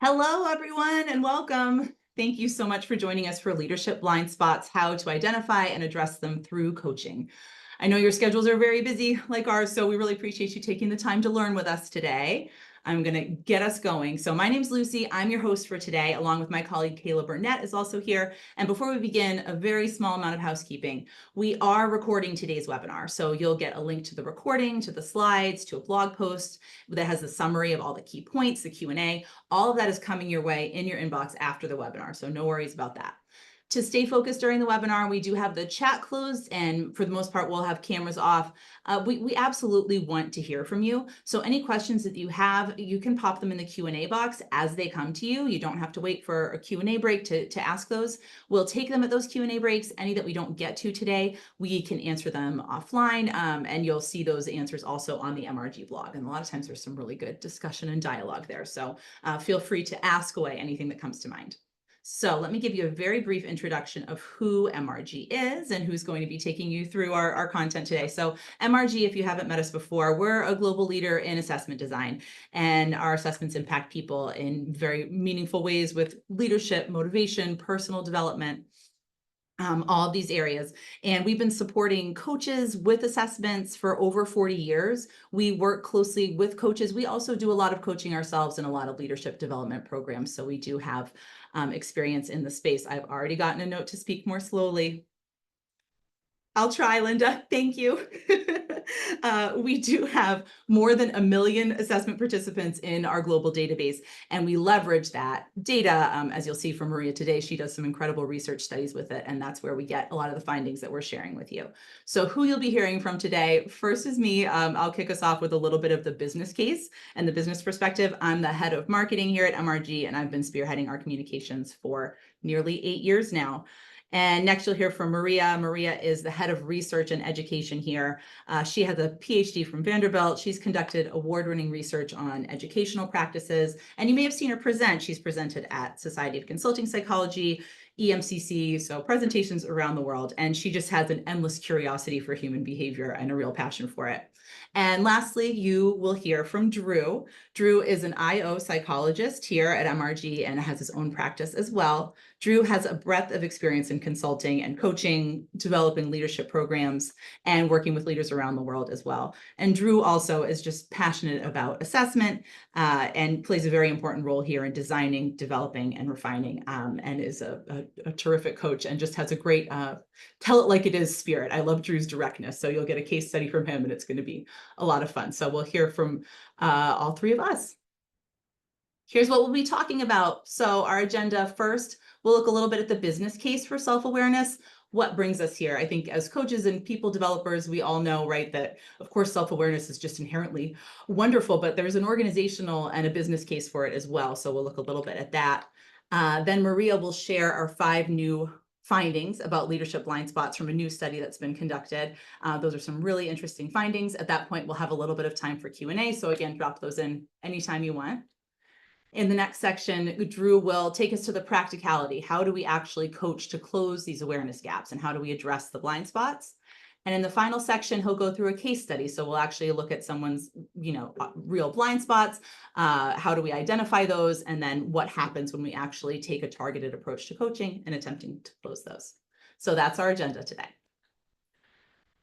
Hello, everyone, and welcome. Thank you so much for joining us for Leadership Blind Spots, how to identify and address them through coaching. I know your schedules are very busy like ours, so we really appreciate you taking the time to learn with us today. I'm going to get us going. So my name's Lucy. I'm your host for today, along with my colleague Kayla Burnett is also here. And before we begin, a very small amount of housekeeping. We are recording today's webinar, so you'll get a link to the recording, to the slides, to a blog post that has a summary of all the key points, the Q&A. All of that is coming your way in your inbox after the webinar, so no worries about that. To stay focused during the webinar, we do have the chat closed, and for the most part, we'll have cameras off. We absolutely want to hear from you. So any questions that you have, you can pop them in the Q&A box as they come to you. You don't have to wait for a Q&A break to ask those. We'll take them at those Q&A breaks. Any that we don't get to today, we can answer them offline, and you'll see those answers also on the MRG blog. And a lot of times there's some really good discussion and dialogue there. So feel free to ask away anything that comes to mind. So let me give you a very brief introduction of who MRG is and who's going to be taking you through our content today. So MRG, if you haven't met us before, we're a global leader in assessment design, and our assessments impact people in very meaningful ways with leadership, motivation, personal development. All of these areas. And we've been supporting coaches with assessments for over 40 years. We work closely with coaches. We also do a lot of coaching ourselves and a lot of leadership development programs. So we do have experience in the space. I've already gotten a note to speak more slowly. I'll try, Linda. Thank you. We do have more than 1 million assessment participants in our global database, and we leverage that data. As you'll see from Maria today, she does some incredible research studies with it, and that's where we get a lot of the findings that we're sharing with you. So who you'll be hearing from today, first is me. I'll kick us off with a little bit of the business case and the business perspective. I'm the head of marketing here at MRG, and I've been spearheading our communications for nearly 8 years now. And next you'll hear from Maria. Maria is the head of research and education here. She has a PhD from Vanderbilt. She's conducted award-winning research on educational practices. And you may have seen her present. She's presented at Society of Consulting Psychology, EMCC, so presentations around the world. And she just has an endless curiosity for human behavior and a real passion for it. And lastly, you will hear from Drew. Drew is an IO psychologist here at MRG and has his own practice as well. Drew has a breadth of experience in consulting and coaching, developing leadership programs, and working with leaders around the world as well. And Drew also is just passionate about assessment and plays a very important role here in designing, developing, and refining, and is a terrific coach and just has a great tell it like it is spirit. I love Drew's directness. So you'll get a case study from him, and it's going to be a lot of fun. So we'll hear from all three of us. Here's what we'll be talking about. So our agenda first, we'll look a little bit at the business case for self-awareness. What brings us here? I think as coaches and people developers, we all know, right, that of course self-awareness is just inherently wonderful, but there's an organizational and a business case for it as well. So we'll look a little bit at that. Then Maria will share our 5 new findings about leadership blind spots from a new study that's been conducted. Those are some really interesting findings. At that point, we'll have a little bit of time for Q&A. So again, drop those in anytime you want. In the next section, Drew will take us to the practicality. How do we actually coach to close these awareness gaps, and how do we address the blind spots? And in the final section, he'll go through a case study. So we'll actually look at someone's, real blind spots. How do we identify those? And then what happens when we actually take a targeted approach to coaching and attempting to close those. So that's our agenda today.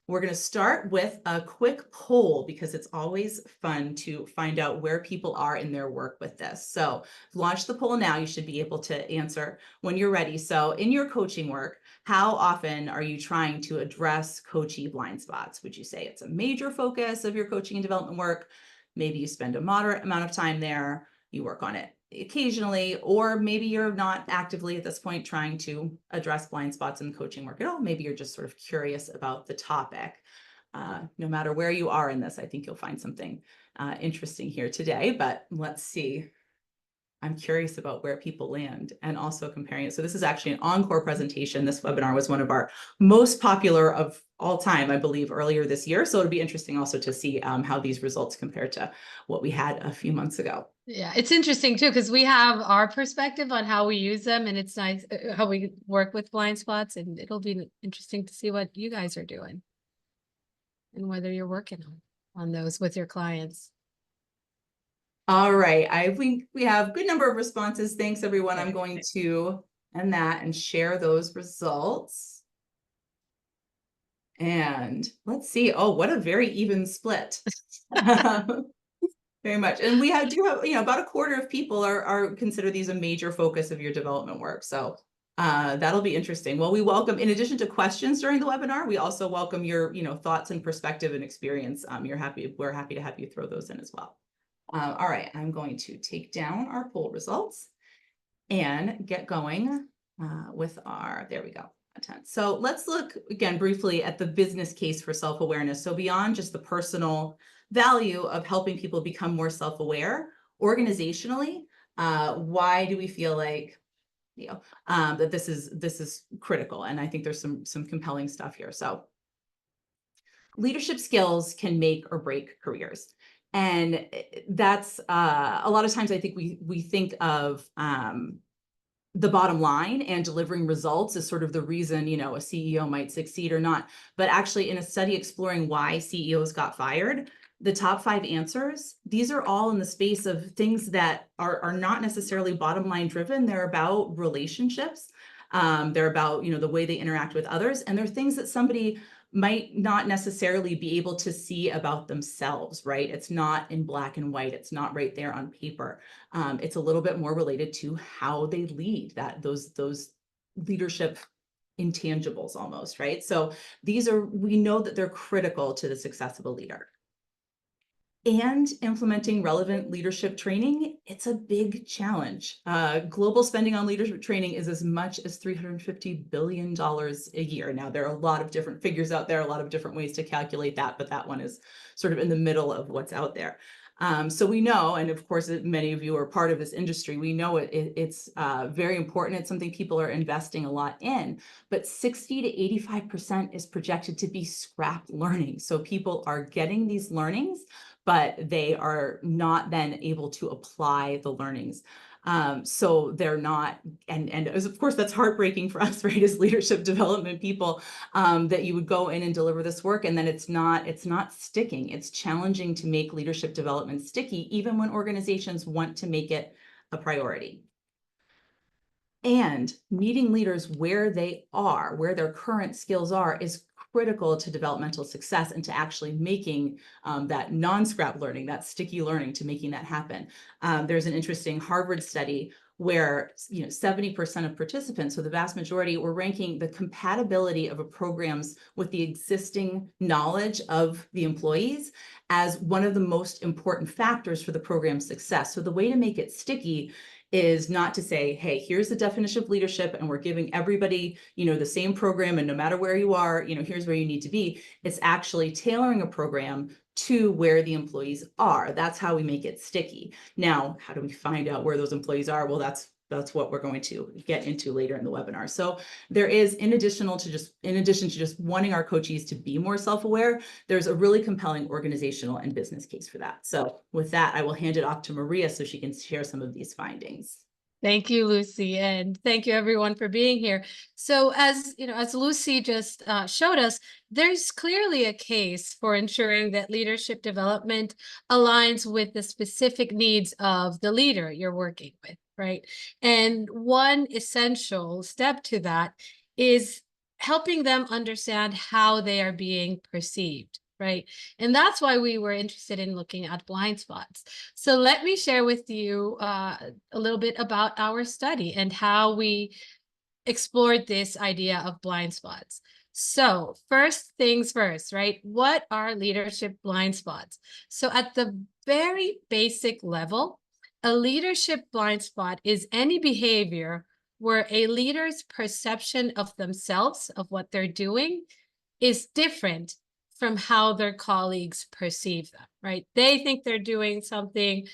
We're going to start with a quick poll because it's always fun to find out where people are in their work with this. So launch the poll now. You should be able to answer when you're ready. So in your coaching work, how often are you trying to address coachee blind spots? Would you say it's a major focus of your coaching and development work? Maybe you spend a moderate amount of time there. You work on it occasionally, or maybe you're not actively at this point trying to address blind spots in the coaching work at all. Maybe you're just sort of curious about the topic. No matter where you are in this, I think you'll find something interesting here today, but let's see. I'm curious about where people land and also comparing it. So this is actually an encore presentation. This webinar was one of our most popular of all time, I believe, earlier this year. So it'll be interesting also to see how these results compare to what we had a few months ago. Yeah, it's interesting too, because we have our perspective on how we use them, and it's nice how we work with blind spots, and it'll be interesting to see what you guys are doing and whether you're working on those with your clients. All right, I think we have a good number of responses. Thanks, everyone. I'm going to end that and share those results. And let's see. Oh, what a very even split. Very much. And we do have, about a quarter of people are consider these a major focus of your development work. So that'll be interesting. Well, we welcome, in addition to questions during the webinar, we also welcome your, thoughts and perspective and experience. We're happy to have you throw those in as well. All right, I'm going to take down our poll results and get going with there we go, content. So let's look again briefly at the business case for self-awareness. So beyond just the personal value of helping people become more self-aware, organizationally, why do we feel like that this is critical? And I think there's some compelling stuff here. So leadership skills can make or break careers. And that's a lot of times I think we think of the bottom line and delivering results is sort of the reason, a CEO might succeed or not. But actually, in a study exploring why CEOs got fired, the top 5 answers, these are all in the space of things that are not necessarily bottom line driven. They're about relationships. They're about, the way they interact with others. And they're things that somebody might not necessarily be able to see about themselves, right? It's not in black and white. It's not right there on paper. It's a little bit more related to how they lead, those leadership intangibles almost, right? So we know that they're critical to the success of a leader. And implementing relevant leadership training, it's a big challenge. Global spending on leadership training is as much as $350 billion a year. Now, there are a lot of different figures out there, a lot of different ways to calculate that, but that one is sort of in the middle of what's out there. So we know, and of course, many of you are part of this industry, we know it's very important. It's something people are investing a lot in, but 60 to 85% is projected to be scrap learning. So people are getting these learnings, but they are not then able to apply the learnings. So they're not, and of course, that's heartbreaking for us, right, as leadership development people, that you would go in and deliver this work and then it's not sticking. It's challenging to make leadership development sticky, even when organizations want to make it a priority. And meeting leaders where they are, where their current skills are, is critical to developmental success and to actually making that non-scrap learning, that sticky learning, to making that happen. There's an interesting Harvard study where 70% of participants, so the vast majority, were ranking the compatibility of a program's with the existing knowledge of the employees as one of the most important factors for the program's success. So the way to make it sticky is not to say, hey, here's the definition of leadership and we're giving everybody, the same program, and no matter where you are, here's where you need to be. It's actually tailoring a program to where the employees are. That's how we make it sticky. Now, how do we find out where those employees are? Well, that's what we're going to get into later in the webinar. So there is, in addition to just wanting our coachees to be more self-aware, there's a really compelling organizational and business case for that. So with that, I will hand it off to Maria so she can share some of these findings. Thank you, Lucy, and thank you everyone for being here. So as Lucy just showed us, there's clearly a case for ensuring that leadership development aligns with the specific needs of the leader you're working with, right? And one essential step to that is helping them understand how they are being perceived. Right. And that's why we were interested in looking at blind spots. So let me share with you a little bit about our study and how we explored this idea of blind spots. So first things first, right? What are leadership blind spots? So at the very basic level, a leadership blind spot is any behavior where a leader's perception of themselves, of what they're doing, is different from how their colleagues perceive them, right? They think they're doing something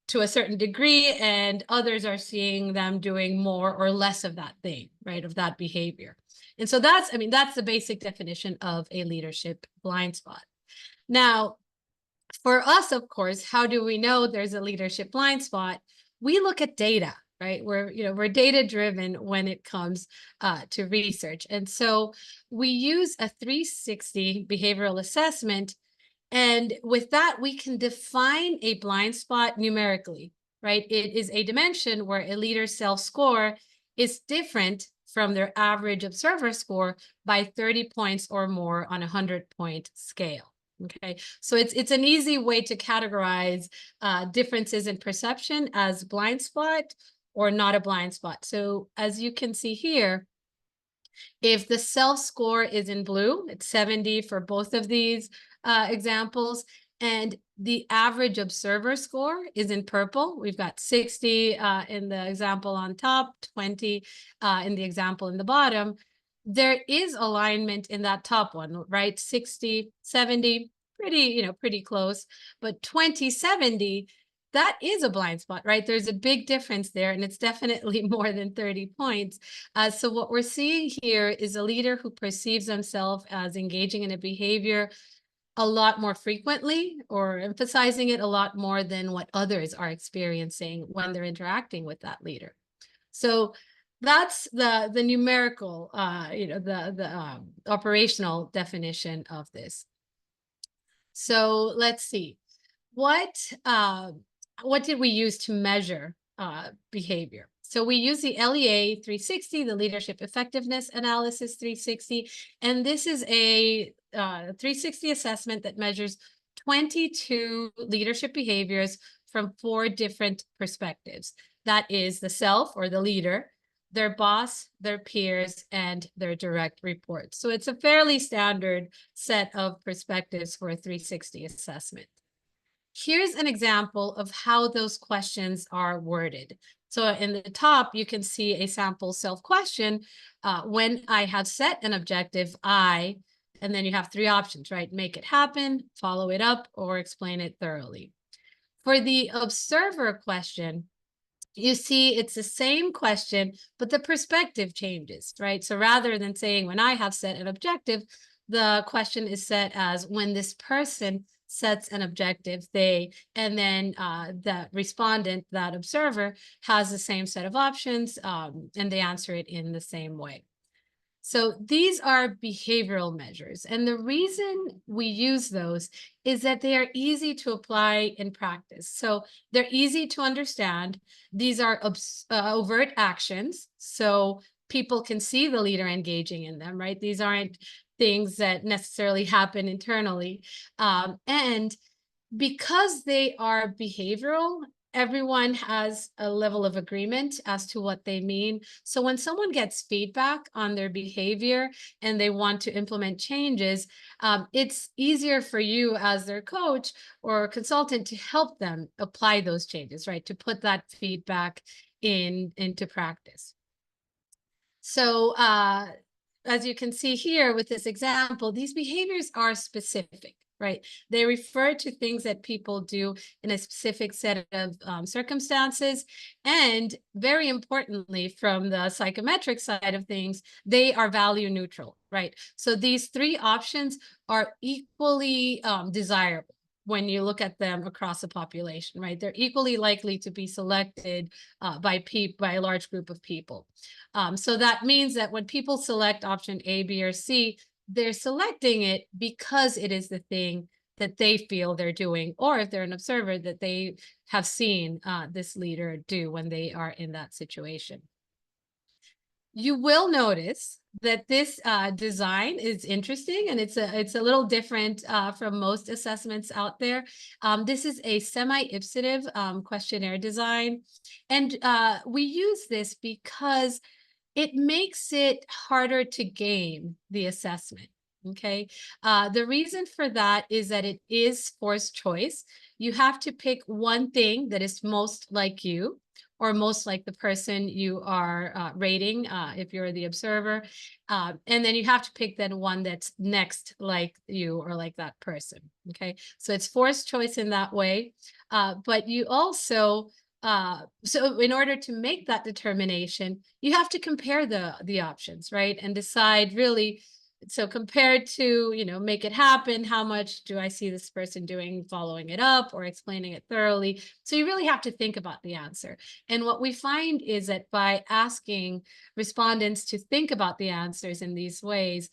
to a certain degree and others are seeing them doing more or less of that thing, right? Of that behavior. And so that's the basic definition of a leadership blind spot. Now, for us, of course, how do we know there's a leadership blind spot? We look at data, right? We're data driven when it comes to research. And so we use a 360 behavioral assessment And with that, we can define a blind spot numerically, right? It is a dimension where a leader's self-score is different from their average observer score by 30 points or more on a 100-point scale. Okay, so it's an easy way to categorize differences in perception as blind spot or not a blind spot. So as you can see here, if the self-score is in blue, it's 70 for both of these examples, and the average observer score is in purple. We've got 60 in the example on top, 20 in the example in the bottom. There is alignment in that top one, right? 60, 70, pretty close, but 20/70, that is a blind spot, right? There's a big difference there, and it's definitely more than 30 points. So what we're seeing here is a leader who perceives themselves as engaging in a behavior a lot more frequently or emphasizing it a lot more than what others are experiencing when they're interacting with that leader. So that's the numerical, the operational definition of this. So let's see. What did we use to measure behavior? So we use the LEA 360, the Leadership Effectiveness Analysis 360, and this is a 360 assessment that measures 22 leadership behaviors from 4 different perspectives. That is the self or the leader, their boss, their peers, and their direct reports. So it's a fairly standard set of perspectives for a 360 assessment. Here's an example of how those questions are worded. So in the top, you can see a sample self-question. When I have set an objective, and then you have 3 options, right? Make it happen, follow it up, or explain it thoroughly. For the observer question, you see it's the same question, but the perspective changes, right? So rather than saying when I have set an objective, the question is set as when this person sets an objective, and then the respondent, that observer, has the same set of options, and they answer it in the same way. So these are behavioral measures. And the reason we use those is that they are easy to apply in practice. So they're easy to understand. These are overt actions. So people can see the leader engaging in them, right? These aren't things that necessarily happen internally. And because they are behavioral, everyone has a level of agreement as to what they mean. So when someone gets feedback on their behavior and they want to implement changes, it's easier for you as their coach or consultant to help them apply those changes, right? To put that feedback into practice. So as you can see here with this example, these behaviors are specific, right? They refer to things that people do in a specific set of circumstances. And very importantly, from the psychometric side of things, they are value neutral, right? So these 3 options are equally desirable when you look at them across a population, right? They're equally likely to be selected by a large group of people. So that means that when people select option A, B, or C, they're selecting it because it is the thing that they feel they're doing, or if they're an observer, that they have seen this leader do when they are in that situation. You will notice that this design is interesting, and it's a little different from most assessments out there. This is a semi-ipsative questionnaire design, and we use this because it makes it harder to game the assessment. Okay. The reason for that is that it is forced choice. You have to pick one thing that is most like you or most like the person you are rating if you're the observer. And then you have to pick then one that's next like you or like that person. Okay. So it's forced choice in that way. But you also so in order to make that determination, you have to compare the options, right? And decide really, so compared to, make it happen, how much do I see this person doing, following it up or explaining it thoroughly? So you really have to think about the answer. And what we find is that by asking respondents to think about the answers in these ways,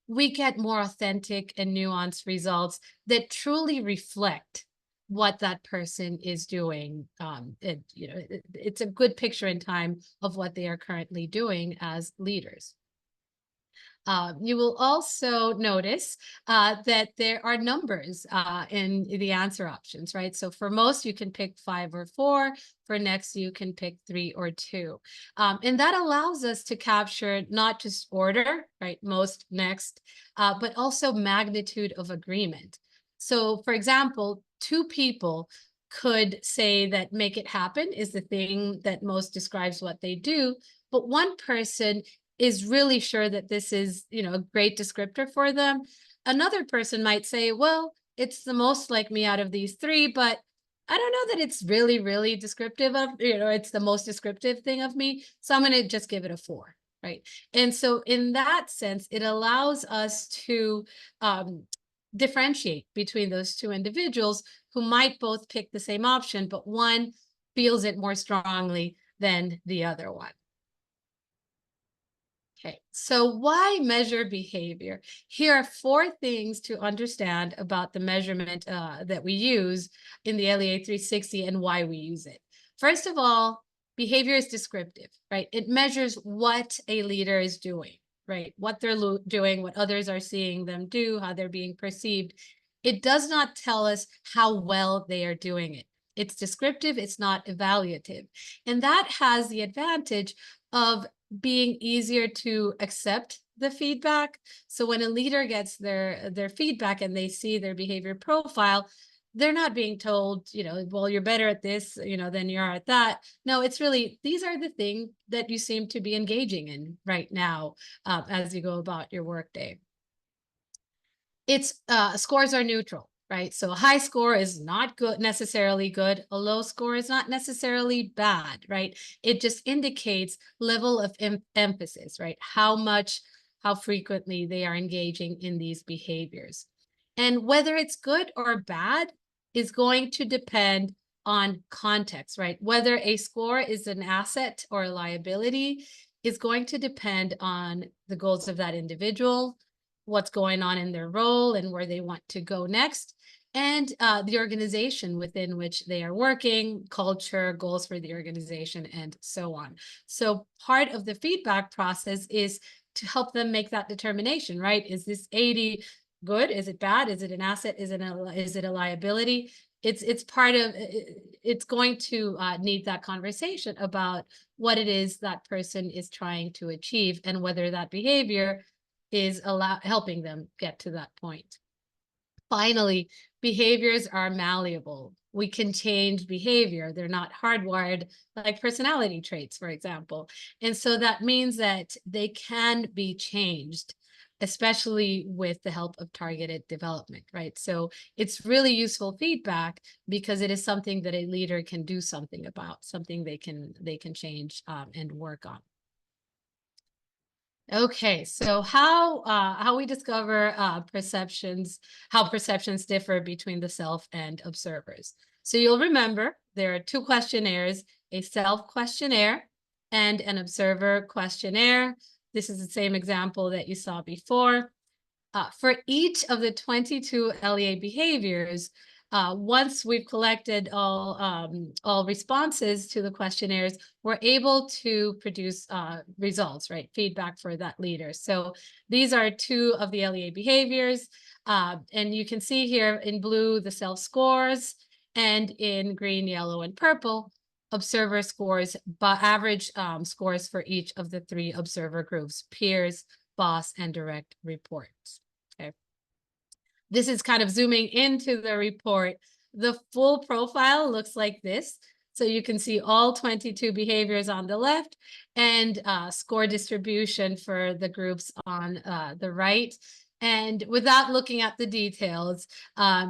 we get more authentic and nuanced results that truly reflect what that person is doing. It's a good picture in time of what they are currently doing as leaders. You will also notice that there are numbers in the answer options, right? So for most, you can pick 5 or 4. For next, you can pick 3 or 2. And that allows us to capture not just order, right? Most, next, but also magnitude of agreement. So for example, 2 people could say that make it happen is the thing that most describes what they do, but one person is really sure that this is, a great descriptor for them. Another person might say, well, it's the most like me out of these 3, but I don't know that it's really, really descriptive of, it's the most descriptive thing of me. So I'm going to just give it a 4. Right. And so in that sense, it allows us to differentiate between those 2 individuals who might both pick the same option, but one feels it more strongly than the other one. Okay, so why measure behavior? Here are 4 things to understand about the measurement that we use in the LEA 360 and why we use it. First of all, behavior is descriptive, right? It measures what a leader is doing, right? What they're doing, what others are seeing them do, how they're being perceived. It does not tell us how well they are doing it. It's descriptive, it's not evaluative. And that has the advantage of being easier to accept the feedback. So when a leader gets their feedback and they see their behavior profile, they're not being told, well, you're better at this, than you are at that. No, it's really, these are the things that you seem to be engaging in right now as you go about your workday. It's scores are neutral, right? So a high score is not good, necessarily good. A low score is not necessarily bad, right? It just indicates level of emphasis, right? How frequently they are engaging in these behaviors. And whether it's good or bad is going to depend on context, right? Whether a score is an asset or a liability is going to depend on the goals of that individual, what's going on in their role and where they want to go next, and the organization within which they are working, culture, goals for the organization, and so on. So part of the feedback process is to help them make that determination, right? Is this 80 good? Is it bad? Is it an asset? Is it a liability? It's part of, it's going to need that conversation about what it is that person is trying to achieve and whether that behavior is helping them get to that point. Finally, behaviors are malleable. We can change behavior. They're not hardwired like personality traits, for example. And so that means that they can be changed, especially with the help of targeted development, right? So it's really useful feedback because it is something that a leader can do something about, something they can change and work on. Okay, so how we discover how perceptions differ between the self and observers. So you'll remember there are 2 questionnaires, a self questionnaire and an observer questionnaire. This is the same example that you saw before. For each of the 22 LEA behaviors, once we've collected all responses to the questionnaires, we're able to produce results, right? Feedback for that leader. So these are 2 of the LEA behaviors. And you can see here in blue, the self scores, and in green, yellow, and purple, observer scores, but average scores for each of the 3 observer groups: peers, boss, and direct reports. Okay. This is kind of zooming into the report. The full profile looks like this. So you can see all 22 behaviors on the left and score distribution for the groups on the right. And without looking at the details,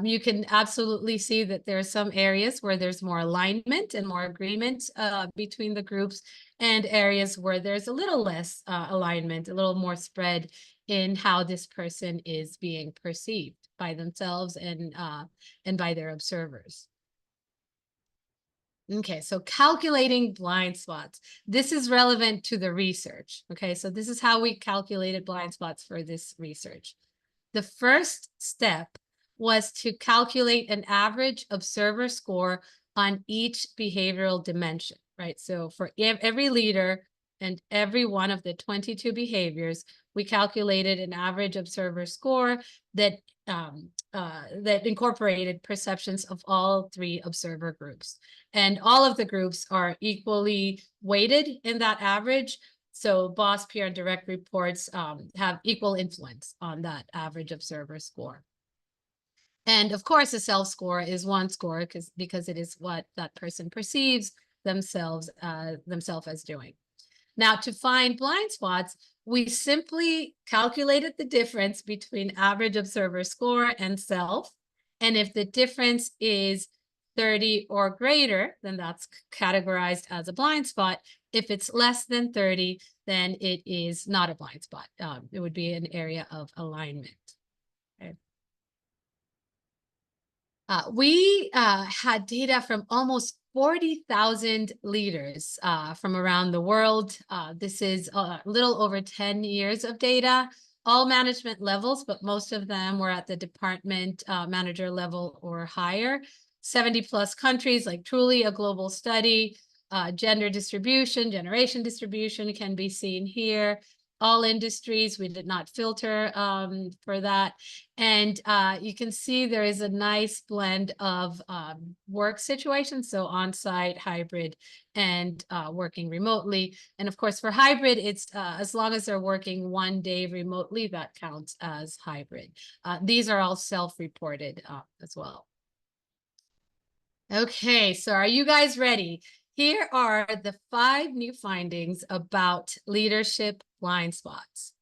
you can absolutely see that there are some areas where there's more alignment and more agreement between the groups, and areas where there's a little less alignment, a little more spread in how this person is being perceived by themselves and by their observers. Okay, so calculating blind spots. This is relevant to the research. Okay, so this is how we calculated blind spots for this research. The first step was to calculate an average observer score on each behavioral dimension, right? So for every leader and every one of the 22 behaviors, we calculated an average observer score that that incorporated perceptions of all three observer groups. And all of the groups are equally weighted in that average. So boss, peer, and direct reports have equal influence on that average observer score. And of course, a self score is one score because it is what that person perceives themselves as doing. Now, to find blind spots, we simply calculated the difference between average observer score and self. And if the difference is 30 or greater, then that's categorized as a blind spot. If it's less than 30, then it is not a blind spot. It would be an area of alignment. Okay. We had data from almost 40,000 leaders from around the world. This is a little over 10 years of data, all management levels, but most of them were at the department manager level or higher. 70 plus countries, like truly a global study. Gender distribution, generation distribution can be seen here. All industries, we did not filter for that. And you can see there is a nice blend of work situations, so on-site, hybrid, and working remotely. And of course, for hybrid, it's as long as they're working 1 day remotely, that counts as hybrid. These are all self-reported as well. Okay, so are you guys ready? Here are the 5 new findings about leadership blind spots.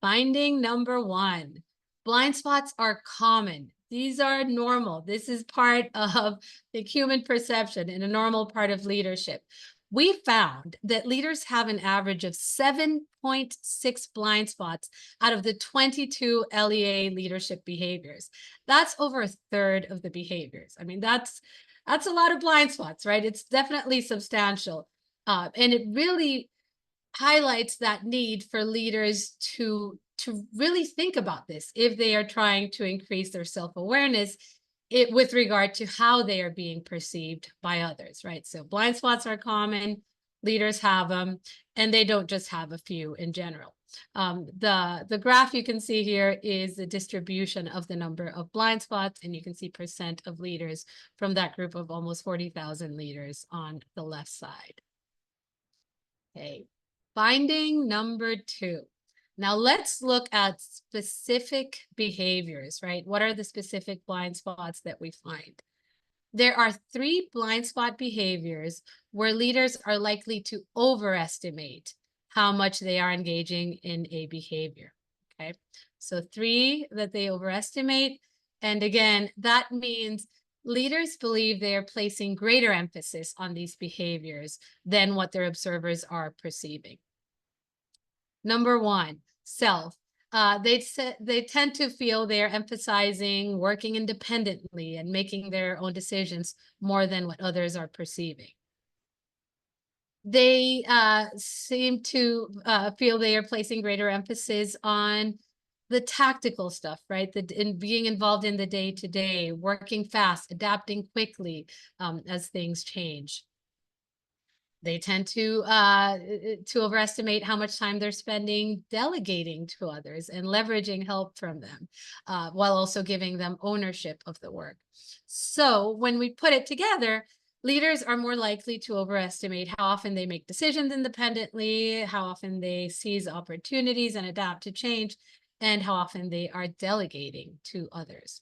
Finding number 1, blind spots are common. These are normal. This is part of the human perception and a normal part of leadership. We found that leaders have an average of 7.6 blind spots out of the 22 LEA leadership behaviors. That's over a third of the behaviors. I mean, that's a lot of blind spots, right? It's definitely substantial. And it really highlights that need for leaders to really think about this if they are trying to increase their self-awareness with regard to how they are being perceived by others, right? So blind spots are common, leaders have them, and they don't just have a few in general. The graph you can see here is the distribution of the number of blind spots, and you can see percent of leaders from that group of almost 40,000 leaders on the left side. Okay, finding number 2. Now let's look at specific behaviors, right? What are the specific blind spots that we find? There are 3 blind spot behaviors where leaders are likely to overestimate how much they are engaging in a behavior, okay? So 3 that they overestimate. And again, that means leaders believe they are placing greater emphasis on these behaviors than what their observers are perceiving. Number 1, self. They tend to feel they're emphasizing working independently and making their own decisions more than what others are perceiving. They seem to feel they are placing greater emphasis on the tactical stuff, right? In being involved in the day-to-day, working fast, adapting quickly as things change. They tend to overestimate how much time they're spending delegating to others and leveraging help from them, while also giving them ownership of the work. So when we put it together, leaders are more likely to overestimate how often they make decisions independently, how often they seize opportunities and adapt to change, and how often they are delegating to others.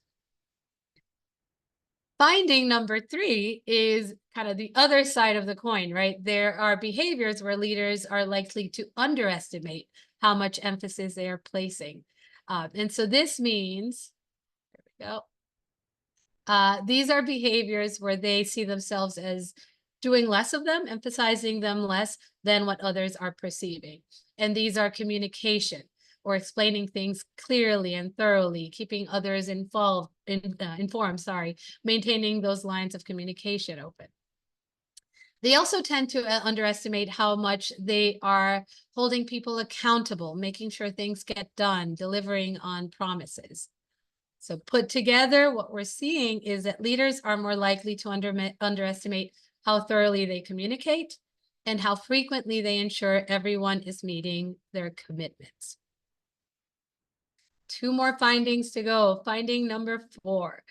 Finding number 3 is kind of the other side of the coin, right? There are behaviors where leaders are likely to underestimate how much emphasis they are placing. And so this means, there we go. These are behaviors where they see themselves as doing less of them, emphasizing them less than what others are perceiving. And these are communication, or explaining things clearly and thoroughly, keeping others informed, maintaining those lines of communication open. They also tend to underestimate how much they are holding people accountable, making sure things get done, delivering on promises. So put together, what we're seeing is that leaders are more likely to underestimate how thoroughly they communicate and how frequently they ensure everyone is meeting their commitments. 2 more findings to go. Finding number 4.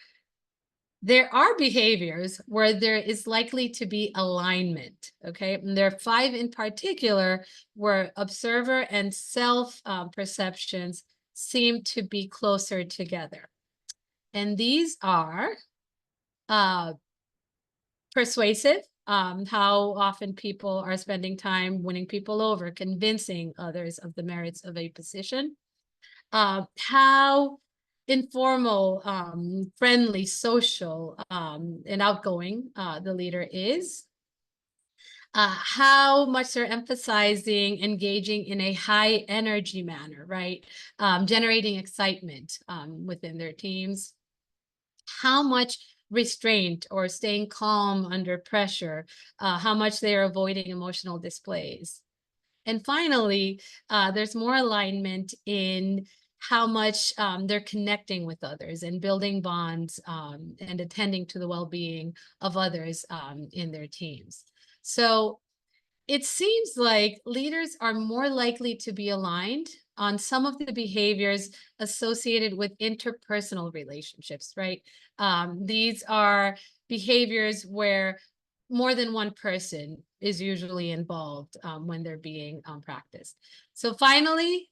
There are behaviors where there is likely to be alignment, okay? And there are 5 in particular where observer and self perceptions seem to be closer together. And these are persuasive, how often people are spending time winning people over, convincing others of the merits of a position. How informal, friendly, social, and outgoing the leader is. How much they're emphasizing engaging in a high energy manner, right? Generating excitement within their teams. How much restraint or staying calm under pressure, how much they are avoiding emotional displays. And finally, there's more alignment in how much they're connecting with others and building bonds and attending to the well-being of others in their teams. So it seems like leaders are more likely to be aligned on some of the behaviors associated with interpersonal relationships, right? These are behaviors where more than one person is usually involved when they're being practiced. So finally,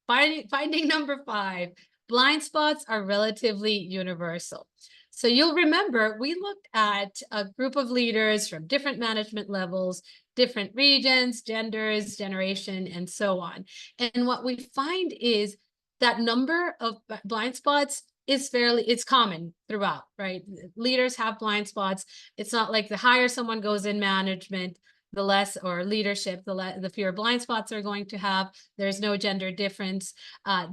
finding number 5, blind spots are relatively universal. So you'll remember we looked at a group of leaders from different management levels, different regions, genders, generation, and so on. And what we find is that number of blind spots is it's common throughout, right? Leaders have blind spots. It's not like the higher someone goes in management, the less, or leadership, the fewer blind spots they're going to have. There's no gender difference.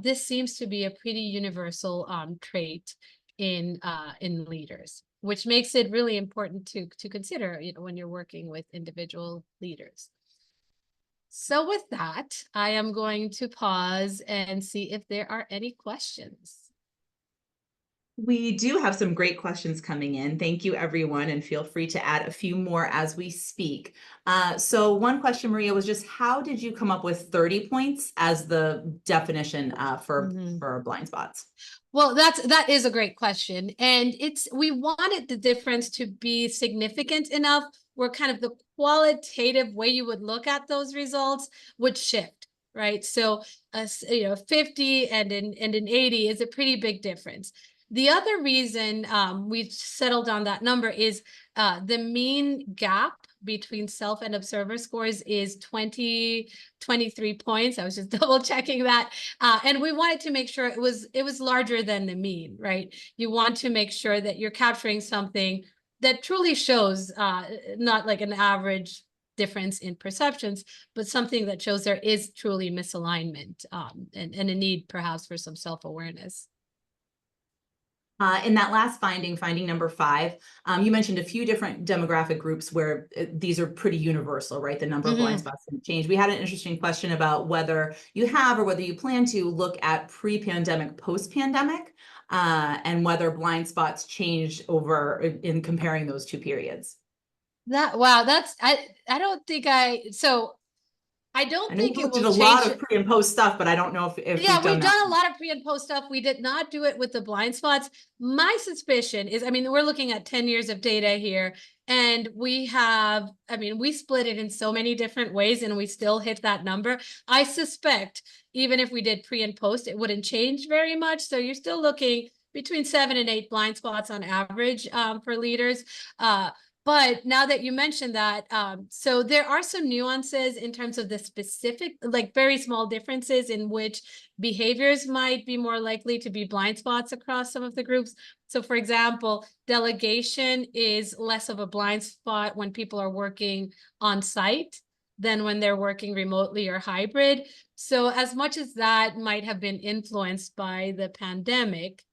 This seems to be a pretty universal trait in leaders, which makes it really important to consider, when you're working with individual leaders. So with that, I am going to pause and see if there are any questions. We do have some great questions coming in. Thank you, everyone, and feel free to add a few more as we speak. So one question, Maria, was just how did you come up with 30 points as the definition for blind spots? Well, that is a great question. And we wanted the difference to be significant enough where kind of the qualitative way you would look at those results would shift, right? So, 50 and an 80 is a pretty big difference. The other reason we settled on that number is the mean gap between self and observer scores is 23 points. I was just double checking that. And we wanted to make sure it was larger than the mean, right? You want to make sure that you're capturing something that truly shows not like an average difference in perceptions, but something that shows there is truly misalignment and a need perhaps for some self-awareness. In that last finding number 5, you mentioned a few different demographic groups where these are pretty universal, right? The number of blind spots didn't change. We had an interesting question about whether you have or whether you plan to look at pre-pandemic, post-pandemic, and whether blind spots changed over in comparing those 2 periods. Wow, I don't think I don't think we it looked at will a change. lot of pre and post stuff, but I don't know if Yeah, we've done we've that. done a lot of pre and post stuff. We did not do it with the blind spots. My suspicion is, I mean, we're looking at 10 years of data here, and we split it in so many different ways, and we still hit that number. I suspect even if we did pre and post, it wouldn't change very much. So you're still looking between 7 and 8 blind spots on average for leaders. But now that you mentioned that, so there are some nuances in terms of the specific, like very small differences in which behaviors might be more likely to be blind spots across some of the groups. So for example, delegation is less of a blind spot when people are working on site than when they're working remotely or hybrid. So as much as that might have been influenced by the pandemic,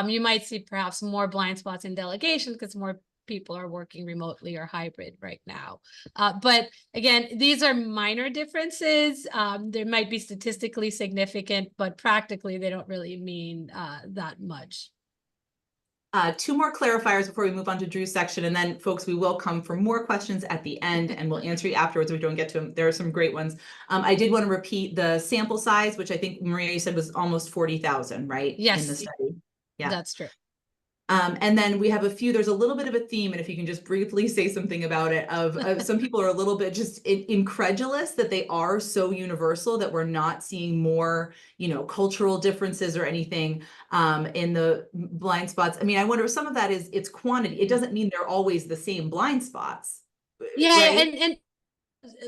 you might see perhaps more blind spots in delegation because more people are working remotely or hybrid right now. But again, these are minor differences. There might be statistically significant, but practically they don't really mean that much. Two more clarifiers before we move on to Drew's section, and then folks, we will come for more questions at the end and we'll answer you afterwards if we don't get to them. There are some great ones. I did want to repeat the sample size, which I think Maria, you said was almost 40,000, right? Yes. In the study. Yeah. That's true. And then we have a few, there's a little bit of a theme, and if you can just briefly say something about it, of some people are a little bit just incredulous that they are so universal, that we're not seeing more, cultural differences or anything in the blind spots. I mean, I wonder, some of that is it's quantity. It doesn't mean they're always the same blind spots. Yeah, right? and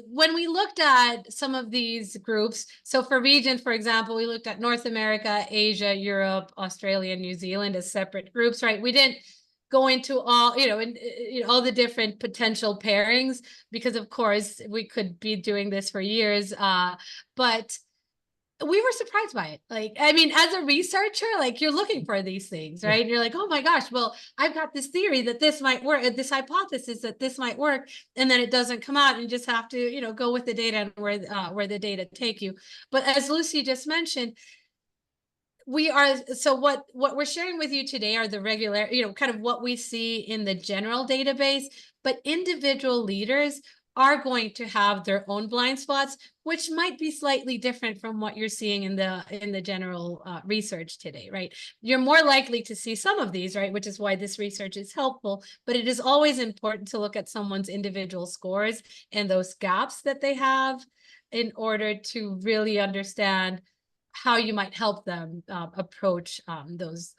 when we looked at some of these groups, so for region, for example, we looked at North America, Asia, Europe, Australia, New Zealand as separate groups, right? We didn't go into all, all the different potential pairings, because of course we could be doing this for years. But we were surprised by it. Like, I mean, as a researcher, like, you're looking for these things, right? Yeah. And you're like, oh my gosh, well, I've got this theory that this might work, this hypothesis that this might work, and then it doesn't come out, and you just have to, go with the data and where the data take you. But as Lucy just mentioned, what we're sharing with you today are the regular, kind of what we see in the general database, but individual leaders are going to have their own blind spots, which might be slightly different from what you're seeing in the general research today, right? You're more likely to see some of these, right? Which is why this research is helpful, but it is always important to look at someone's individual scores and those gaps that they have in order to really understand how you might help them approach those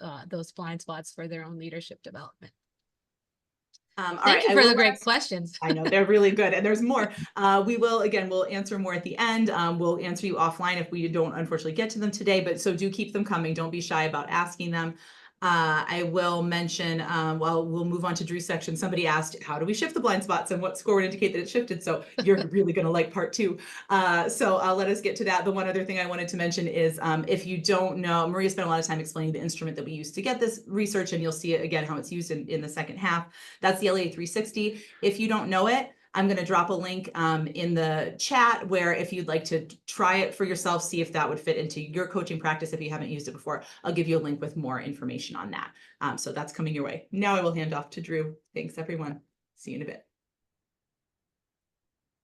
blind spots for their own leadership development. Thank you for the great questions. I know, they're really good, and there's more. We'll answer more at the end. We'll answer you offline if we don't unfortunately get to them today, but so do keep them coming. Don't be shy about asking them. I will mention, we'll move on to Drew's section. Somebody asked, how do we shift the blind spots and what score would indicate that it shifted? So you're really going to like part 2. So I'll let us get to that. The one other thing I wanted to mention is, if you don't know, Maria spent a lot of time explaining the instrument that we use to get this research, and you'll see it again, how it's used in the second half. That's the LA 360. If you don't know it, I'm going to drop a link in the chat where if you'd like to try it for yourself, see if that would fit into your coaching practice. If you haven't used it before, I'll give you a link with more information on that. So that's coming your way. Now I will hand off to Drew. Thanks, everyone. See you in a bit.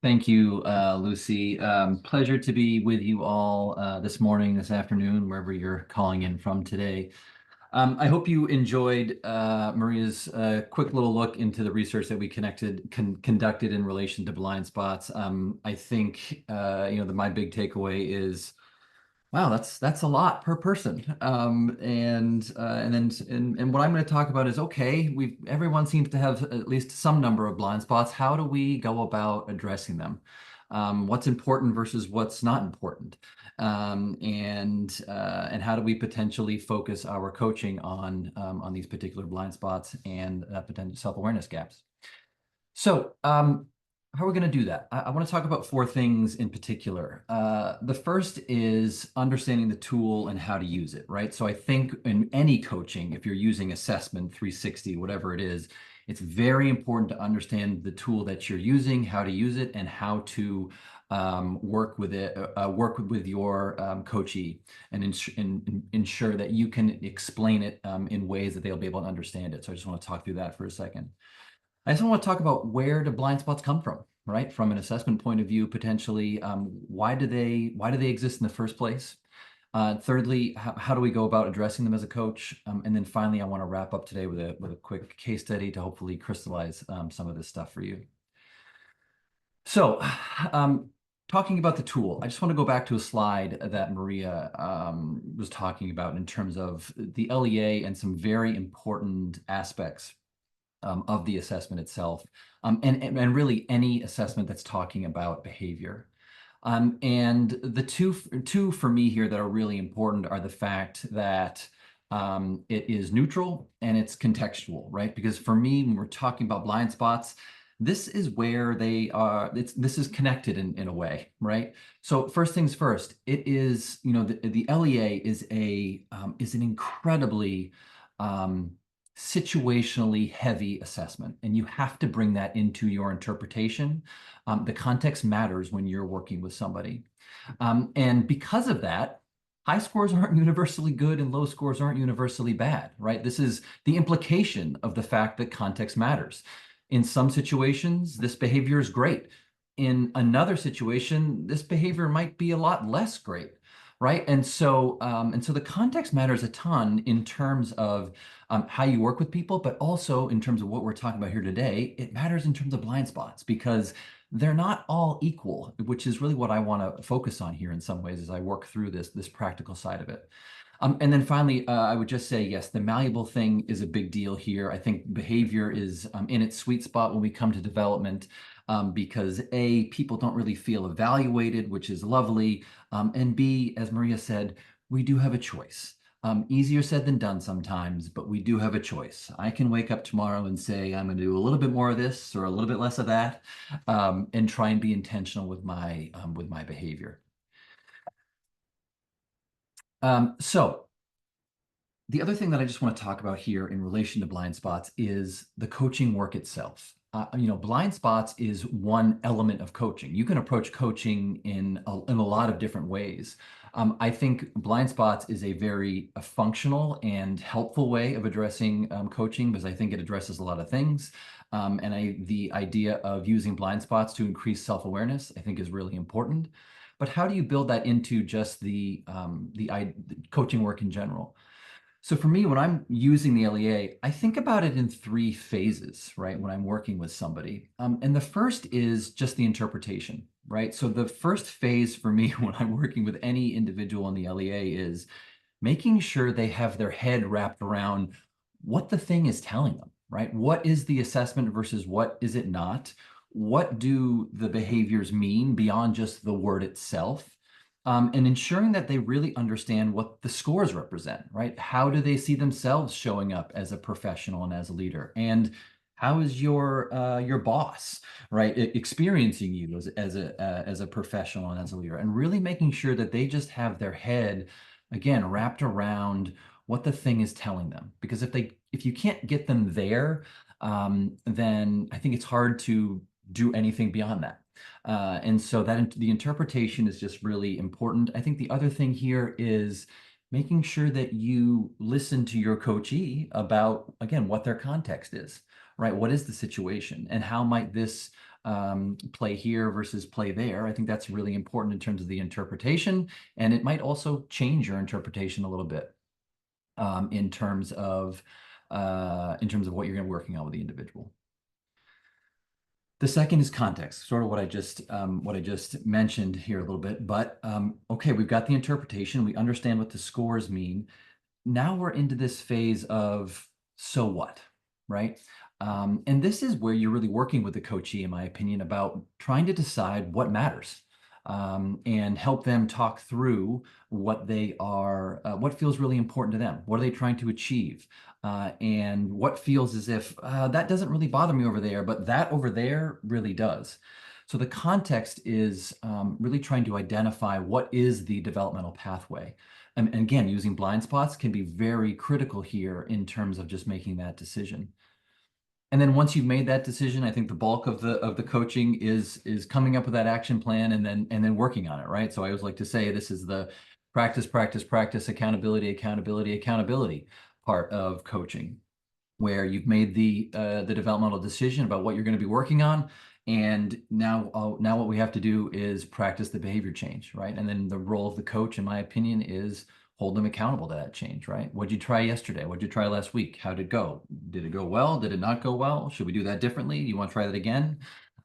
Thank you, Lucy. Pleasure to be with you all this morning, this afternoon, wherever you're calling in from today. I hope you enjoyed Maria's quick little look into the research that we conducted in relation to blind spots. I think my big takeaway is, wow, that's a lot per person. And what I'm going to talk about is, okay, everyone seems to have at least some number of blind spots. How do we go about addressing them? What's important versus what's not important? And how do we potentially focus our coaching on these particular blind spots and potential self-awareness gaps? So how are we going to do that? I want to talk about 4 things in particular. The first is understanding the tool and how to use it, right? So I think in any coaching, if you're using assessment 360, whatever it is, it's very important to understand the tool that you're using, how to use it, and how to work with it, work with your coachee, and ensure that you can explain it in ways that they'll be able to understand it. So I just want to talk through that for a second. I just want to talk about, where do blind spots come from, right? From an assessment point of view, potentially, why do they exist in the first place? Thirdly, how do we go about addressing them as a coach? And then finally, I want to wrap up today with a quick case study to hopefully crystallize some of this stuff for you. So, talking about the tool, I just want to go back to a slide that Maria was talking about in terms of the LEA and some very important aspects of the assessment itself, and really any assessment that's talking about behavior. And the two for me here that are really important are the fact that it is neutral and it's contextual, right? Because for me, when we're talking about blind spots, this is where they are. This is connected in a way, right? So first things first, it is, the LEA is an incredibly situationally heavy assessment, and you have to bring that into your interpretation. The context matters when you're working with somebody. And because of that, high scores aren't universally good and low scores aren't universally bad, right? This is the implication of the fact that context matters. In some situations, this behavior is great. In another situation, this behavior might be a lot less great, right? And so the context matters a ton in terms of how you work with people, but also in terms of what we're talking about here today. It matters in terms of blind spots, because they're not all equal, which is really what I want to focus on here in some ways as I work through this practical side of it. And then finally, I would just say, yes, the malleable thing is a big deal here. I think behavior is in its sweet spot when we come to development, because A, people don't really feel evaluated, which is lovely. And B, as Maria said, we do have a choice. Easier said than done sometimes, but we do have a choice. I can wake up tomorrow and say, I'm going to do a little bit more of this or a little bit less of that, and try and be intentional with my behavior. So the other thing that I just want to talk about here in relation to blind spots is the coaching work itself. Blind spots is one element of coaching. You can approach coaching in a lot of different ways. I think blind spots is a very functional and helpful way of addressing coaching, because I think it addresses a lot of things. The idea of using blind spots to increase self-awareness, I think, is really important. But how do you build that into just the coaching work in general? So for me, when I'm using the LEA, I think about it in 3 phases, right? When I'm working with somebody. And the first is just the interpretation, right? So the first phase for me when I'm working with any individual in the LEA is making sure they have their head wrapped around what the thing is telling them, right? What is the assessment versus what is it not? What do the behaviors mean beyond just the word itself? And ensuring that they really understand what the scores represent, right? How do they see themselves showing up as a professional and as a leader? And how is your boss, right, experiencing you as a professional and as a leader? And really making sure that they just have their head, again, wrapped around what the thing is telling them. Because if you can't get them there, then I think it's hard to do anything beyond that. And so the interpretation is just really important. I think the other thing here is making sure that you listen to your coachee about, again, what their context is, right? What is the situation and how might this play here versus play there? I think that's really important in terms of the interpretation, and it might also change your interpretation a little bit in terms of what you're going to be working on with the individual. The second is context, sort of what I just mentioned here a little bit. But okay, we've got the interpretation. We understand what the scores mean. Now we're into this phase of so what, right? And this is where you're really working with the coachee, in my opinion, about trying to decide what matters, and help them talk through what feels really important to them. What are they trying to achieve? And what feels as if that doesn't really bother me over there, but that over there really does. So the context is really trying to identify what is the developmental pathway. And again, using blind spots can be very critical here in terms of just making that decision. And then once you've made that decision, I think the bulk of the coaching is coming up with that action plan and then working on it, right? So I always like to say this is the practice, accountability part of coaching, where you've made the developmental decision about what you're going to be working on, and now what we have to do is practice the behavior change, right? And then the role of the coach, in my opinion, is hold them accountable to that change, right? What'd you try yesterday? What'd you try last week? How did it go? Did it go well? Did it not go well? Should we do that differently? You want to try that again?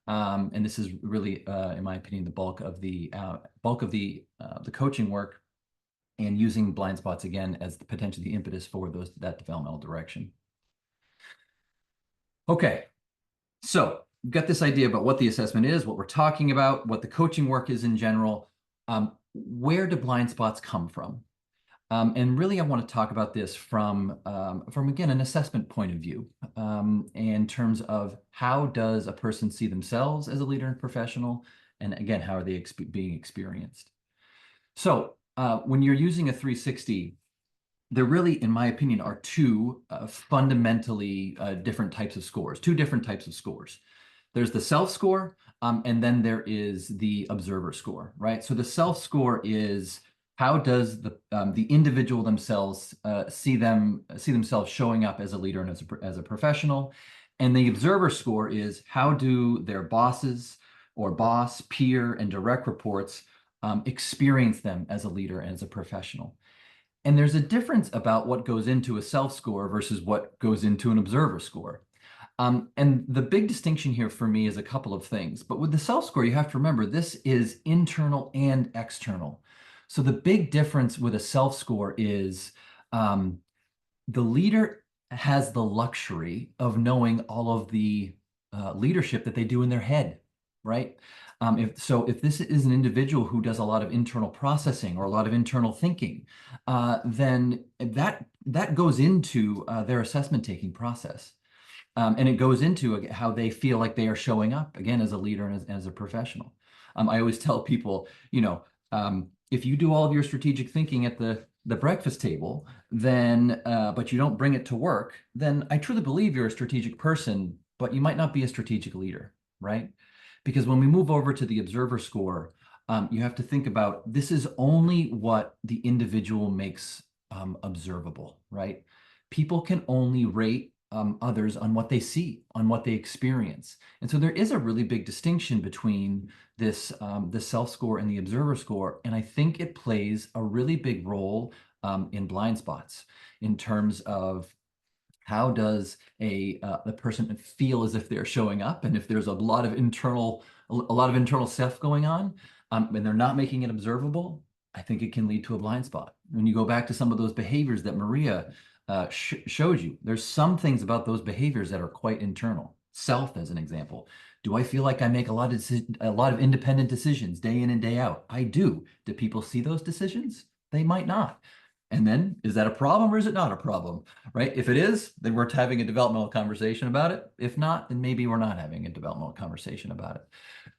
And this is really, in my opinion, the bulk of the coaching work, and using blind spots again as potentially the impetus for that developmental direction. Okay, so we've got this idea about what the assessment is, what we're talking about, what the coaching work is in general. Where do blind spots come from? And really, I want to talk about this from again, an assessment point of view, in terms of how does a person see themselves as a leader and professional, and again, how are they being experienced? So when you're using a 360, there really, in my opinion, are two fundamentally different types of scores, two different types of scores. There's the self score, and then there is the observer score, right? So the self score is how does the individual themselves see themselves showing up as a leader and as a professional, and the observer score is how do their bosses or boss, peer, and direct reports experience them as a leader and as a professional. And there's a difference about what goes into a self score versus what goes into an observer score. And the big distinction here for me is a couple of things. But with the self score, you have to remember this is internal and external. So the big difference with a self score is the leader has the luxury of knowing all of the leadership that they do in their head, right? If this is an individual who does a lot of internal processing or a lot of internal thinking, then that goes into their assessment taking process. And it goes into how they feel like they are showing up, again, as a leader and as a professional. I always tell people, if you do all of your strategic thinking at the breakfast table, then but you don't bring it to work, then I truly believe you're a strategic person, but you might not be a strategic leader, right? Because when we move over to the observer score, you have to think about this is only what the individual makes observable, right? People can only rate others on what they see, on what they experience. And so there is a really big distinction between this the self score and the observer score. And I think it plays a really big role in blind spots in terms of how does the person feel as if they're showing up, and if there's a lot of internal stuff going on, and they're not making it observable, I think it can lead to a blind spot. When you go back to some of those behaviors that Maria showed you, there's some things about those behaviors that are quite internal. Self, as an example. Do I feel like I make a lot of independent decisions day in and day out? I do. Do people see those decisions? They might not. And then, is that a problem or is it not a problem, right? If it is, then we're having a developmental conversation about it. If not, then maybe we're not having a developmental conversation about it.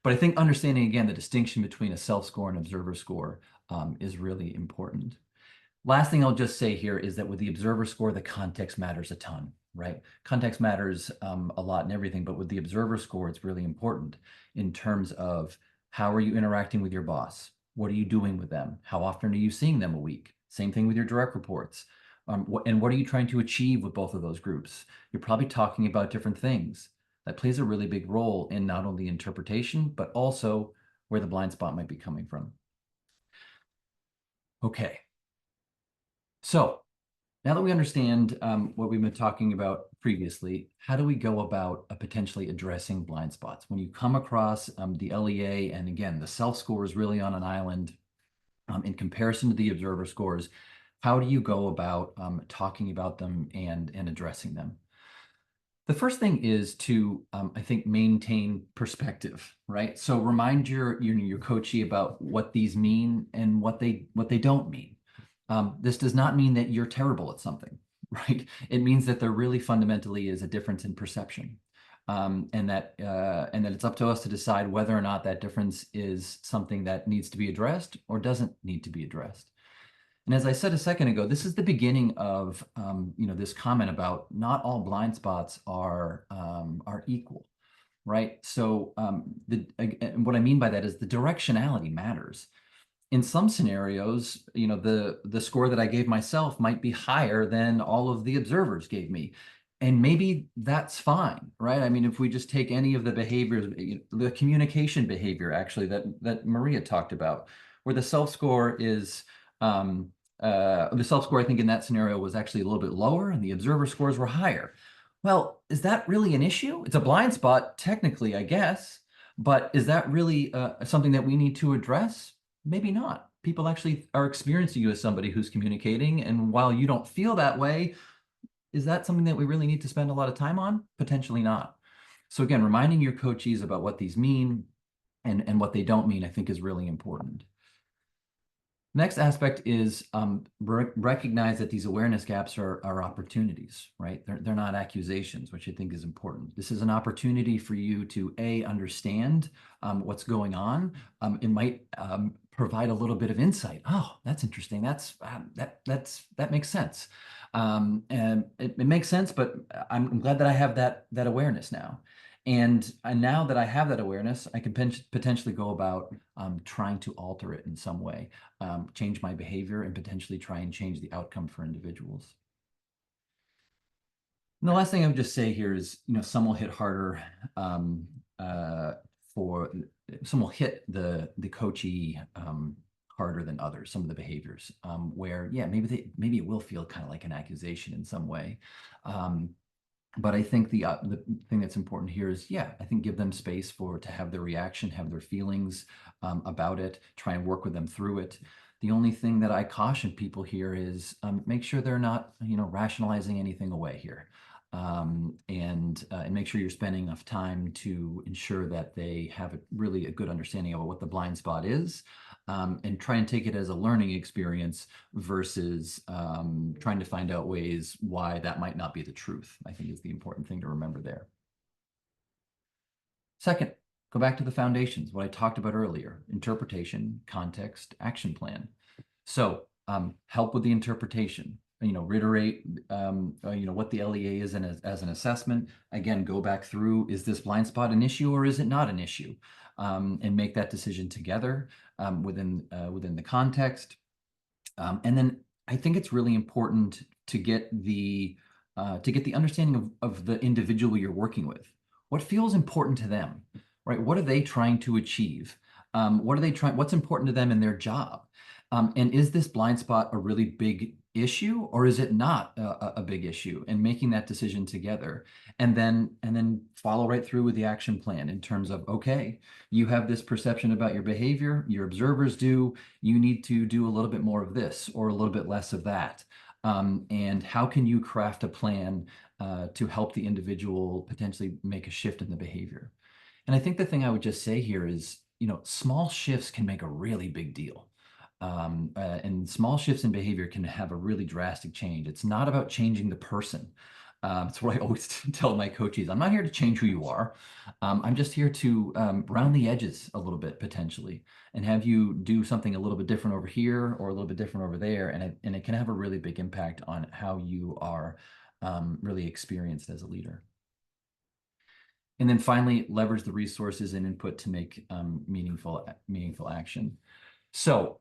But I think understanding, again, the distinction between a self-score and observer score is really important. Last thing I'll just say here is that with the observer score, the context matters a ton, right? Context matters a lot in everything, but with the observer score, it's really important in terms of how are you interacting with your boss? What are you doing with them? How often are you seeing them a week? Same thing with your direct reports. And what are you trying to achieve with both of those groups? You're probably talking about different things. That plays a really big role in not only interpretation, but also where the blind spot might be coming from. Okay. So now that we understand what we've been talking about previously, how do we go about potentially addressing blind spots? When you come across the LEA, and again, the self score is really on an island in comparison to the observer scores, how do you go about talking about them and addressing them? The first thing is to, I think, maintain perspective, right? So remind your coachee about what these mean and what they don't mean. This does not mean that you're terrible at something, right? It means that there really fundamentally is a difference in perception, and that it's up to us to decide whether or not that difference is something that needs to be addressed or doesn't need to be addressed. And as I said a second ago, this is the beginning of this comment about not all blind spots are equal, right? So what I mean by that is the directionality matters. In some scenarios, the score that I gave myself might be higher than all of the observers gave me. And maybe that's fine, right? I mean, if we just take any of the behaviors, the communication behavior, actually, that Maria talked about, where the self-score is, the self-score, I think, in that scenario was actually a little bit lower and the observer scores were higher. Well, is that really an issue? It's a blind spot, technically, I guess, but is that really something that we need to address? Maybe not. People actually are experiencing you as somebody who's communicating, and while you don't feel that way, is that something that we really need to spend a lot of time on? Potentially not. So again, reminding your coachees about what these mean and what they don't mean, I think, is really important. Next aspect is recognize that these awareness gaps are opportunities, right? They're not accusations, which I think is important. This is an opportunity for you to understand what's going on. It might provide a little bit of insight. Oh, that's interesting. That makes sense. And it makes sense, but I'm glad that I have that awareness now. And now that I have that awareness, I can potentially go about trying to alter it in some way, change my behavior, and potentially try and change the outcome for individuals. And the last thing I would just say here is, some will hit harder some will hit the coachee harder than others, some of the behaviors where, yeah, maybe it will feel kind of like an accusation in some way. But I think the thing that's important here is, yeah, I think give them space to have their reaction, have their feelings about it, try and work with them through it. The only thing that I caution people here is make sure they're not, rationalizing anything away here. And make sure you're spending enough time to ensure that they have really a good understanding of what the blind spot is, and try and take it as a learning experience versus trying to find out ways why that might not be the truth, I think is the important thing to remember there. Second, go back to the foundations, what I talked about earlier: interpretation, context, action plan. So help with the interpretation. Reiterate, what the LEA is as an assessment. Again, go back through, is this blind spot an issue or is it not an issue? And make that decision together within the context. And then I think it's really important to get the understanding of the individual you're working with. What feels important to them, right? What are they trying to achieve? What's important to them in their job? And is this blind spot a really big issue, or is it not a big issue? And making that decision together, and then follow right through with the action plan in terms of, okay, you have this perception about your behavior, your observers do, you need to do a little bit more of this or a little bit less of that. And how can you craft a plan to help the individual potentially make a shift in the behavior? And I think the thing I would just say here is, small shifts can make a really big deal. And small shifts in behavior can have a really drastic change. It's not about changing the person. That's what I always tell my coaches. I'm not here to change who you are. I'm just here to round the edges a little bit potentially, and have you do something a little bit different over here or a little bit different over there. And it can have a really big impact on how you are really experienced as a leader. And then finally, leverage the resources and input to make meaningful action. So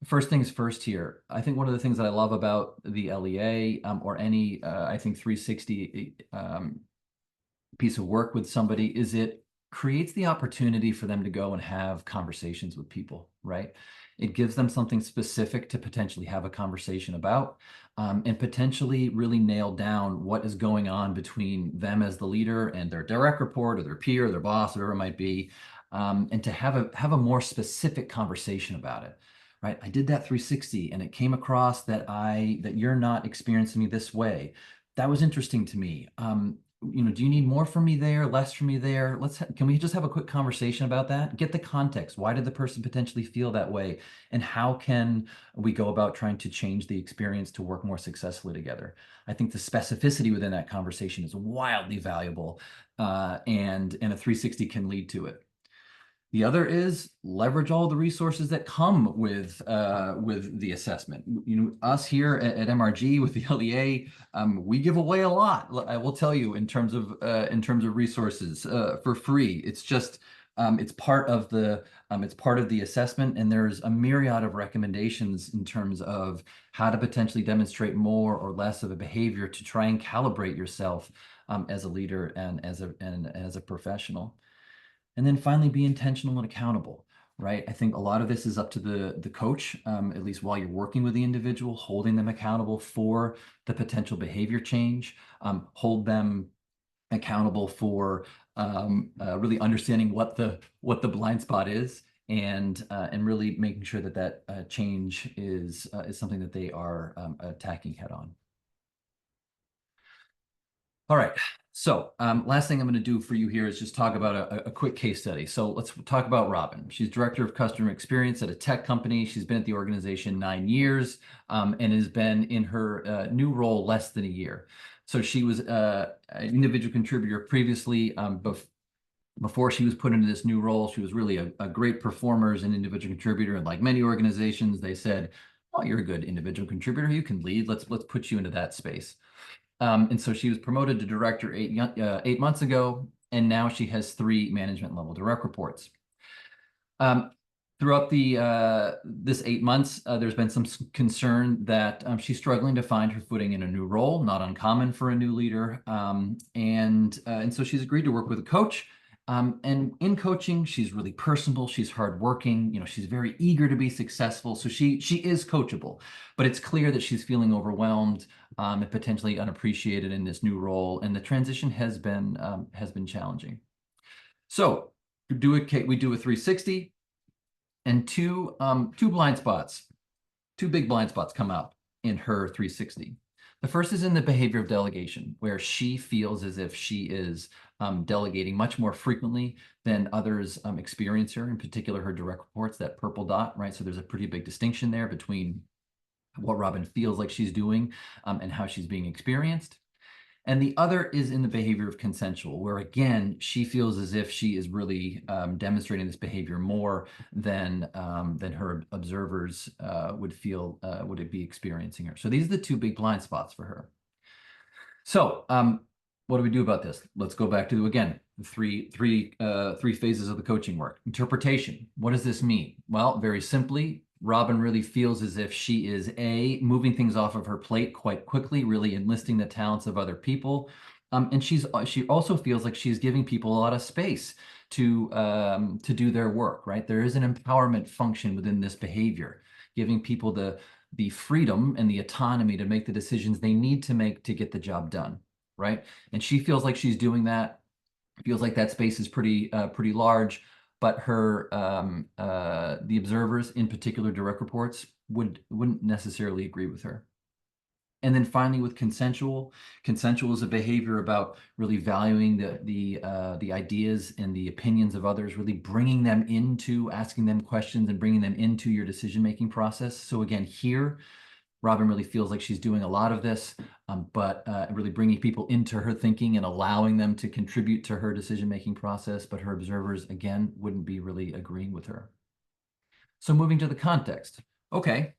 first things first here, I think one of the things that I love about the LEA or any, I think 360 piece of work with somebody is it creates the opportunity for them to go and have conversations with people, right? It gives them something specific to potentially have a conversation about, and potentially really nail down what is going on between them as the leader and their direct report or their peer or their boss, whatever it might be. And to have a more specific conversation about it, right? I did that 360 and it came across that you're not experiencing me this way. That was interesting to me. Do you need more from me there, less from me there? Can we just have a quick conversation about that? Get the context. Why did the person potentially feel that way? And how can we go about trying to change the experience to work more successfully together? I think the specificity within that conversation is wildly valuable, and a 360 can lead to it. The other is leverage all the resources that come with the assessment. Us here at MRG with the LEA, we give away a lot. I will tell you in terms of resources for free. It's just it's part of the assessment, and there's a myriad of recommendations in terms of how to potentially demonstrate more or less of a behavior to try and calibrate yourself as a leader and as a professional. And then finally, be intentional and accountable, right? I think a lot of this is up to the coach, at least while you're working with the individual, holding them accountable for the potential behavior change, hold them accountable for really understanding what the blind spot is, and really making sure that change is something that they are attacking head on. All right. So last thing I'm going to do for you here is just talk about a quick case study. So let's talk about Robin. She's Director of Customer Experience at a tech company. She's been at the organization 9 years and has been in her new role less than a year. So she was an individual contributor previously, Before she was put into this new role, she was really a great performer as an individual contributor. And like many organizations, they said, "Oh, you're a good individual contributor. You can lead. Let's put you into that space." And so she was promoted to director 8 months ago, and now she has 3 management level direct reports. Throughout this 8 months, there's been some concern that she's struggling to find her footing in a new role, not uncommon for a new leader. And so she's agreed to work with a coach. And in coaching, she's really personable. She's hardworking. She's very eager to be successful. So she is coachable, but it's clear that she's feeling overwhelmed and potentially unappreciated in this new role. And the transition has been challenging. So we do a 360. And two blind spots, 2 big blind spots come up in her 360. The first is in the behavior of delegation, where she feels as if she is delegating much more frequently than others experience her, in particular her direct reports, that purple dot, right? So there's a pretty big distinction there between what Robin feels like she's doing and how she's being experienced. And the other is in the behavior of consensual, where again, she feels as if she is really demonstrating this behavior more than her observers would be experiencing her. So these are the 2 big blind spots for her. So what do we do about this? Let's go back to, again, the three phases of the coaching work. Interpretation. What does this mean? Well, very simply, Robin really feels as if she is moving things off of her plate quite quickly, really enlisting the talents of other people. And she also feels like she's giving people a lot of space to do their work, right? There is an empowerment function within this behavior, giving people the freedom and the autonomy to make the decisions they need to make to get the job done, right? And she feels like she's doing that, feels like that space is pretty large. But the observers, in particular direct reports, wouldn't necessarily agree with her. And then finally, with consensual is a behavior about really valuing the ideas and the opinions of others, really bringing them into, asking them questions and bringing them into your decision-making process. So again, here, Robin really feels like she's doing a lot of this, but really bringing people into her thinking and allowing them to contribute to her decision-making process. But her observers, again, wouldn't be really agreeing with her. So moving to the context. Okay,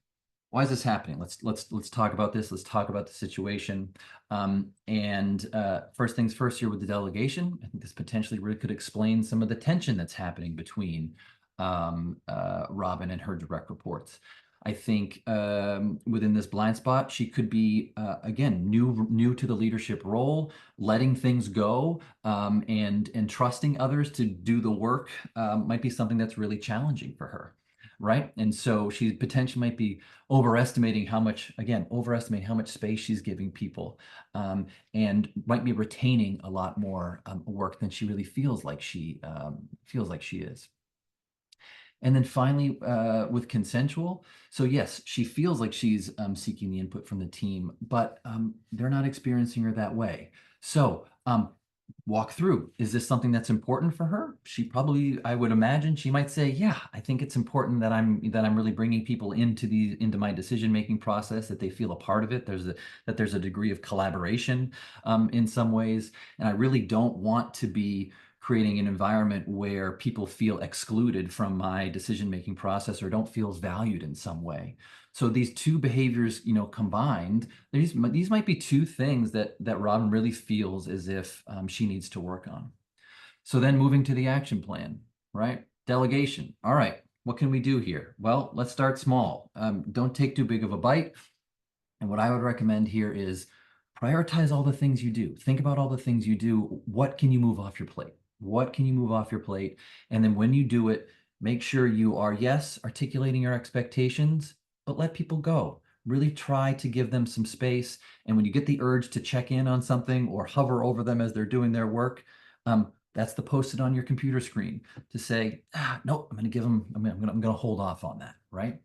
why is this happening? Let's talk about this. Let's talk about the situation. First things first here with the delegation. I think this potentially really could explain some of the tension that's happening between Robin and her direct reports. I think within this blind spot, she could be, again, new to the leadership role, letting things go and trusting others to do the work might be something that's really challenging for her, right? And so she potentially might be overestimating how much space she's giving people and might be retaining a lot more work than she really feels like she is. And then finally, with consensual, so yes, she feels like she's seeking the input from the team, but they're not experiencing her that way. So walk through. Is this something that's important for her? She probably, I would imagine, she might say, yeah, I think it's important that I'm really bringing people into my decision-making process, that they feel a part of it. That there's a degree of collaboration in some ways, and I really don't want to be creating an environment where people feel excluded from my decision-making process or don't feel valued in some way. So these 2 behaviors, combined, these might be 2 things that Robin really feels as if she needs to work on. So then moving to the action plan, right? Delegation. All right, what can we do here? Well, let's start small. Don't take too big of a bite. And what I would recommend here is prioritize all the things you do. Think about all the things you do. What can you move off your plate? What can you move off your plate? And then when you do it, make sure you are, yes, articulating your expectations, but let people go. Really try to give them some space. And when you get the urge to check in on something or hover over them as they're doing their work, that's the post-it on your computer screen to say, no, I'm going to hold off on that, right?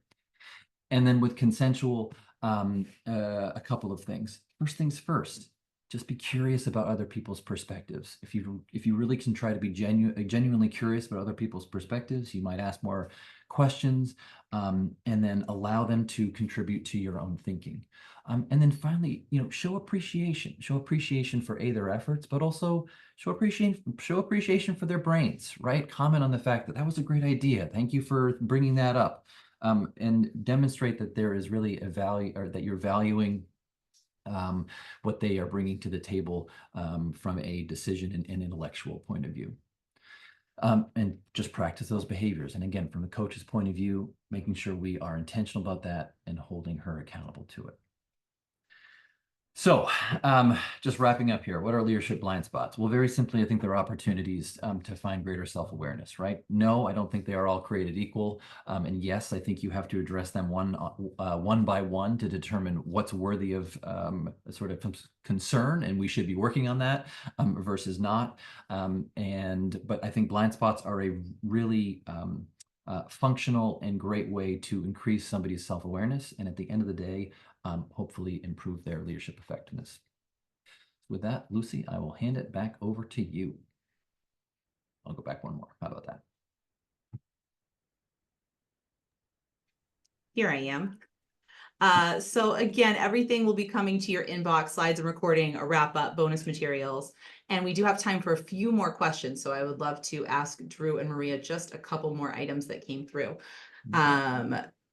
And then with consensual, a couple of things. First things first, just be curious about other people's perspectives. If you really can try to be genuinely curious about other people's perspectives, you might ask more questions, and then allow them to contribute to your own thinking. And then finally, show appreciation. Show appreciation for their efforts, but also show appreciation for their brains, right? Comment on the fact that was a great idea. Thank you for bringing that up, and demonstrate that there is really a value, or that you're valuing what they are bringing to the table from a decision and intellectual point of view. And just practice those behaviors. And again, from the coach's point of view, making sure we are intentional about that and holding her accountable to it. So just wrapping up here, what are leadership blind spots? Well, very simply, I think there are opportunities to find greater self-awareness, right? No, I don't think they are all created equal. And yes, I think you have to address them one by one to determine what's worthy of sort of concern, and we should be working on that versus not. But I think blind spots are a really functional and great way to increase somebody's self-awareness, and at the end of the day, hopefully improve their leadership effectiveness. With that, Lucy, I will hand it back over to you. I'll go back one more. How about that? Here I am. So again, everything will be coming to your inbox, slides and recording, a wrap up, bonus materials. And we do have time for a few more questions. So I would love to ask Drew and Maria just a couple more items that came through.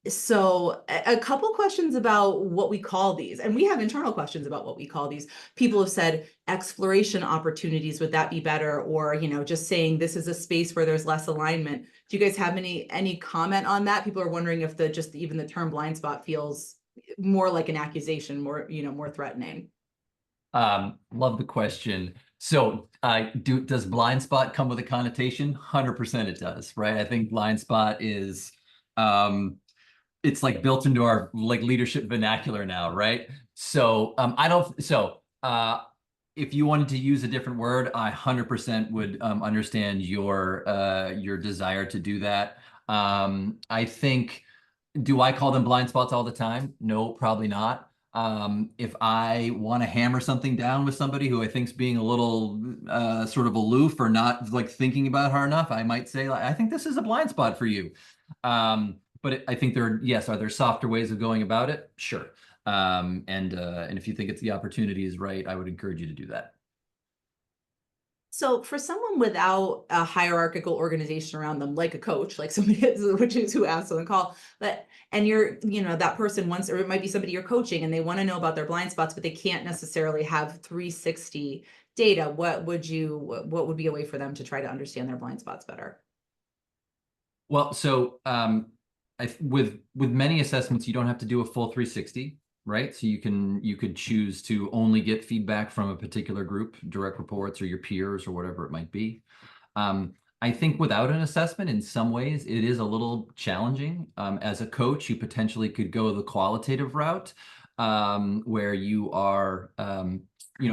So a couple questions about what we call these, and we have internal questions about what we call these. People have said exploration opportunities, would that be better? Or, just saying this is a space where there's less alignment. Do you guys have any comment on that? People are wondering if even the term blind spot feels more like an accusation, more threatening. Love the question. So does blind spot come with a connotation? 100% it does, right? I think blind spot is it's like built into our leadership vernacular now, right? So if you wanted to use a different word, I 100% would understand your desire to do that. I think, do I call them blind spots all the time? No, probably not. If I want to hammer something down with somebody who I think's being a little sort of aloof or not thinking about hard enough, I might say, I think this is a blind spot for you. But I think are there softer ways of going about it? Sure. And if you think the opportunity is right, I would encourage you to do that. So for someone without a hierarchical organization around them, like a coach, like somebody which is who asked on the call, and you're, that person wants, or it might be somebody you're coaching and they want to know about their blind spots, but they can't necessarily have 360 data. What would be a way for them to try to understand their blind spots better? Well, so with many assessments, you don't have to do a full 360, right? So you could choose to only get feedback from a particular group, direct reports or your peers or whatever it might be. I think without an assessment, in some ways, it is a little challenging. As a coach, you potentially could go the qualitative route, where you are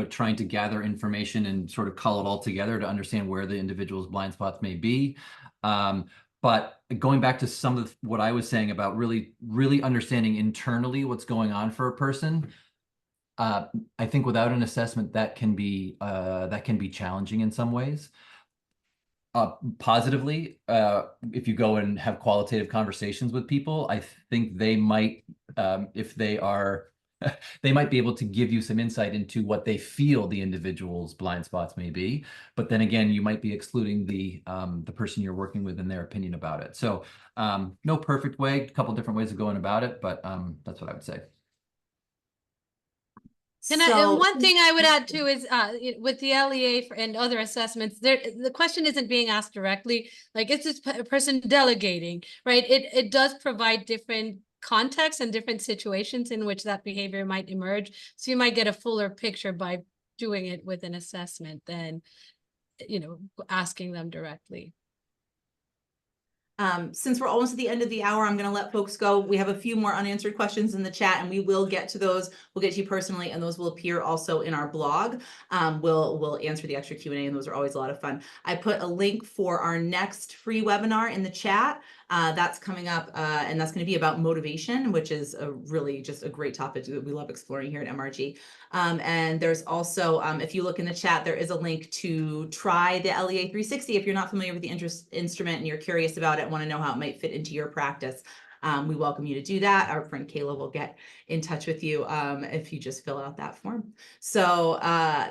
trying to gather information and sort of cull it all together to understand where the individual's blind spots may be. But going back to some of what I was saying about really understanding internally what's going on for a person, I think without an assessment that can be challenging in some ways. Positively, if you go and have qualitative conversations with people, I think they might, if they are, they might be able to give you some insight into what they feel the individual's blind spots may be. But then again, you might be excluding the person you're working with and their opinion about it. So no perfect way, a couple different ways of going about it, but that's what I would say. And one thing I would add too is with the LEA and other assessments, the question isn't being asked directly, like, is this person delegating, right? It does provide different contexts and different situations in which that behavior might emerge. So you might get a fuller picture by doing it with an assessment than, asking them directly. Since we're almost at the end of the hour, I'm going to let folks go. We have a few more unanswered questions in the chat, and we will get to those. We'll get to you personally, and those will appear also in our blog. We'll answer the extra Q&A, and those are always a lot of fun. I put a link for our next free webinar in the chat. That's coming up, and that's going to be about motivation, which is a really just a great topic that we love exploring here at MRG. And there's also, if you look in the chat, there is a link to try the LEA 360 if you're not familiar with the instrument and you're curious about it, want to know how it might fit into your practice. We welcome you to do that. Our friend Kayla will get in touch with you if you just fill out that form. So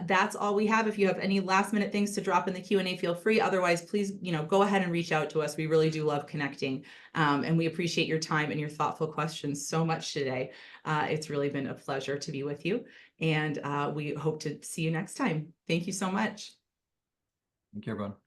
that's all we have. If you have any last minute things to drop in the Q&A, feel free. Otherwise, please, go ahead and reach out to us. We really do love connecting, and we appreciate your time and your thoughtful questions so much today. It's really been a pleasure to be with you, and we hope to see you next time. Thank you so much. Thank you, everyone.